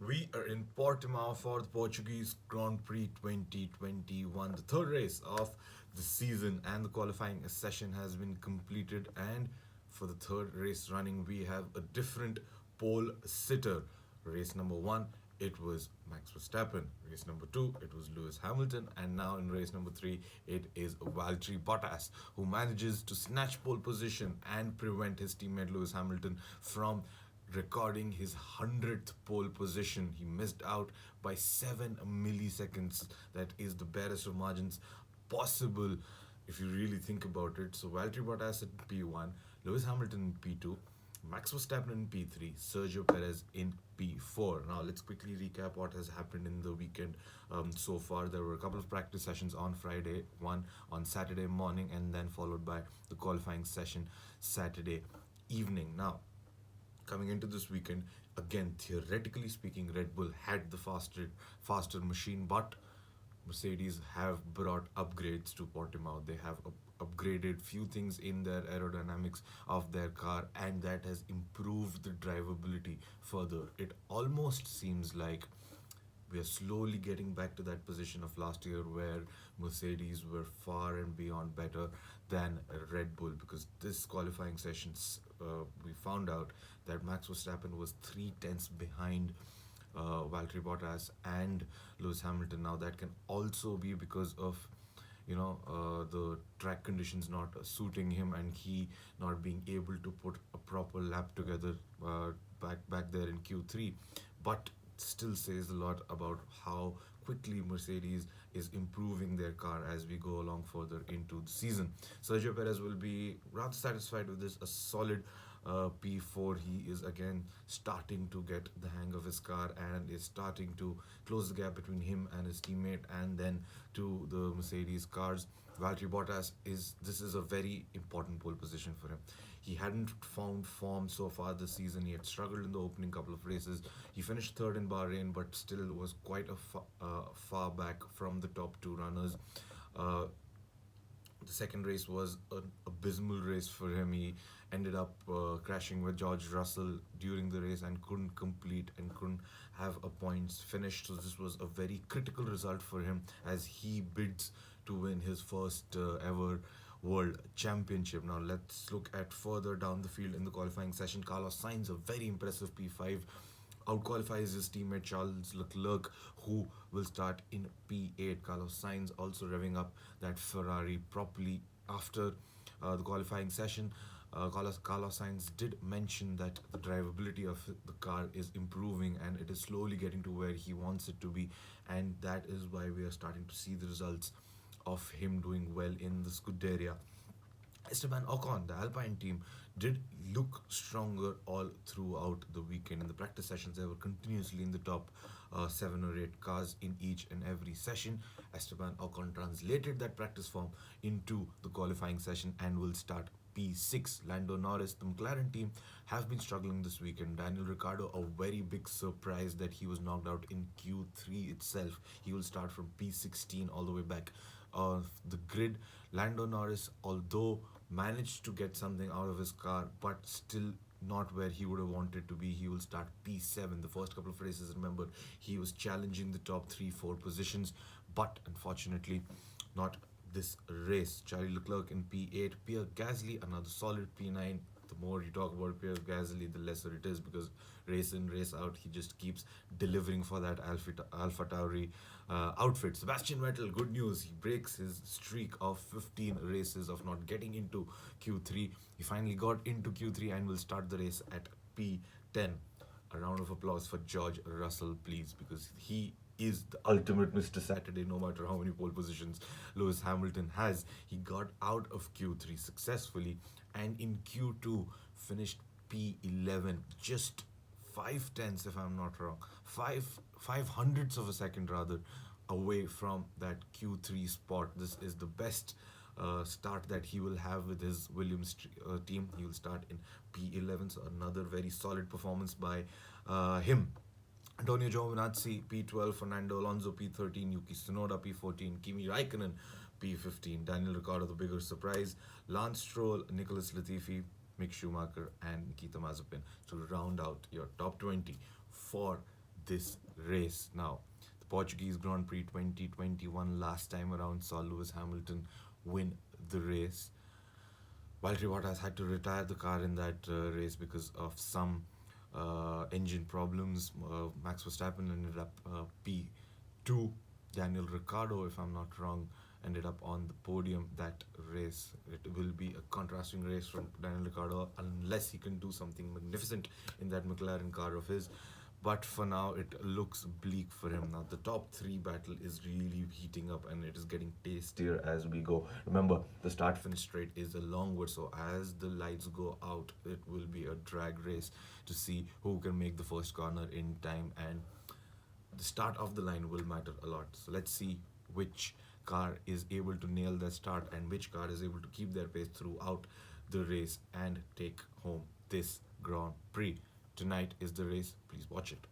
We are in Portimao for the Portuguese Grand Prix 2021, the third race of the season, and the qualifying session has been completed. And for the third race running, we have a different pole sitter. Race number one, it was Max Verstappen. Race number two, it was Lewis Hamilton. And now in race number three, it is Valtteri Bottas, who manages to snatch pole position and prevent his teammate Lewis Hamilton from recording his 100th pole position. He missed out by 7 milliseconds. That is the barest of margins possible if you really think about it. So Valtteri Bottas in P1, Lewis Hamilton in P2, Max Verstappen in P3, Sergio Perez in P4. Now let's quickly recap what has happened in the weekend so far. There were a couple of practice sessions on Friday, one on Saturday morning, and then followed by the qualifying session Saturday evening. Now, coming into this weekend, again, theoretically speaking, Red Bull had the faster machine, but Mercedes have brought upgrades to Portimao. They have upgraded few things in their aerodynamics of their car, and that has improved the drivability further. It almost seems like we are slowly getting back to that position of last year where Mercedes were far and beyond better than Red Bull, because this qualifying sessions we found out that Max Verstappen was 3 tenths behind Valtteri Bottas and Lewis Hamilton. Now that can also be because of the track conditions not suiting him and he not being able to put a proper lap together back there in Q3, but still says a lot about how quickly Mercedes is improving their car as we go along further into the season. Sergio Perez will be rather satisfied with this, a solid P4. He is again starting to get the hang of his car and is starting to close the gap between him and his teammate and then to the Mercedes cars. Valtteri Bottas this is a very important pole position for him. He hadn't found form so far this season. He had struggled in the opening couple of races. He finished third in Bahrain, but still was quite far back from the top two runners. Uh, the second race was an abysmal race for him. He ended up crashing with George Russell during the race and couldn't complete and couldn't have a points finish. So this was a very critical result for him as he bids to win his first ever World Championship. Now let's look at further down the field in the qualifying session. Carlos Sainz, a very impressive P5, outqualifies his teammate Charles Leclerc, who will start in P8. Carlos Sainz also revving up that Ferrari properly after the qualifying session. Carlos Sainz did mention that the drivability of the car is improving and it is slowly getting to where he wants it to be, and that is why we are starting to see the results of him doing well in the Scuderia. Esteban Ocon, the Alpine team, did look stronger all throughout the weekend. In the practice sessions, they were continuously in the top 7 or 8 cars in each and every session. Esteban Ocon translated that practice form into the qualifying session and will start P6. Lando Norris, the McLaren team, have been struggling this weekend. Daniel Ricciardo, a very big surprise that he was knocked out in Q3 itself. He will start from P16 all the way back the grid. Lando Norris, although managed to get something out of his car, but still not where he would have wanted to be. He will start P7. The first couple of races, remember, he was challenging the top 3-4 positions, but unfortunately not this race. Charlie Leclerc in P8. Pierre Gasly, another solid P9. The more you talk about Pierre Gasly, the lesser it is, because race in, race out, he just keeps delivering for that Alpha Tauri outfit. Sebastian Vettel, good news. He breaks his streak of 15 races of not getting into Q3. He finally got into Q3 and will start the race at P10. A round of applause for George Russell, please, because he is the ultimate Mr. Saturday, no matter how many pole positions Lewis Hamilton has. He got out of Q3 successfully and in Q2 finished P11, just 5 tenths, if I'm not wrong, 5 hundredths of a second rather, away from that Q3 spot. This is the best start that he will have with his Williams team. He will start in P11, so another very solid performance by him. Antonio Giovinazzi P12, Fernando Alonso P13, Yuki Tsunoda P14, Kimi Raikkonen P15, Daniel Ricciardo the bigger surprise, Lance Stroll, Nicholas Latifi, Mick Schumacher and Nikita Mazepin to round out your top 20 for this race. Now, the Portuguese Grand Prix 2021 last time around saw Lewis Hamilton win the race. Valtteri Bottas had to retire the car in that race because of some engine problems. Max Verstappen ended up P2. Daniel Ricciardo, if I'm not wrong, ended up on the podium that race. It will be a contrasting race from Daniel Ricciardo unless he can do something magnificent in that McLaren car of his. But for now, it looks bleak for him. Now, the top three battle is really heating up and it is getting tastier as we go. Remember, the start finish straight is a long word, so as the lights go out, it will be a drag race to see who can make the first corner in time, and the start of the line will matter a lot. So, let's see which car is able to nail the start and which car is able to keep their pace throughout the race and take home this Grand Prix. Tonight is the race. Please watch it.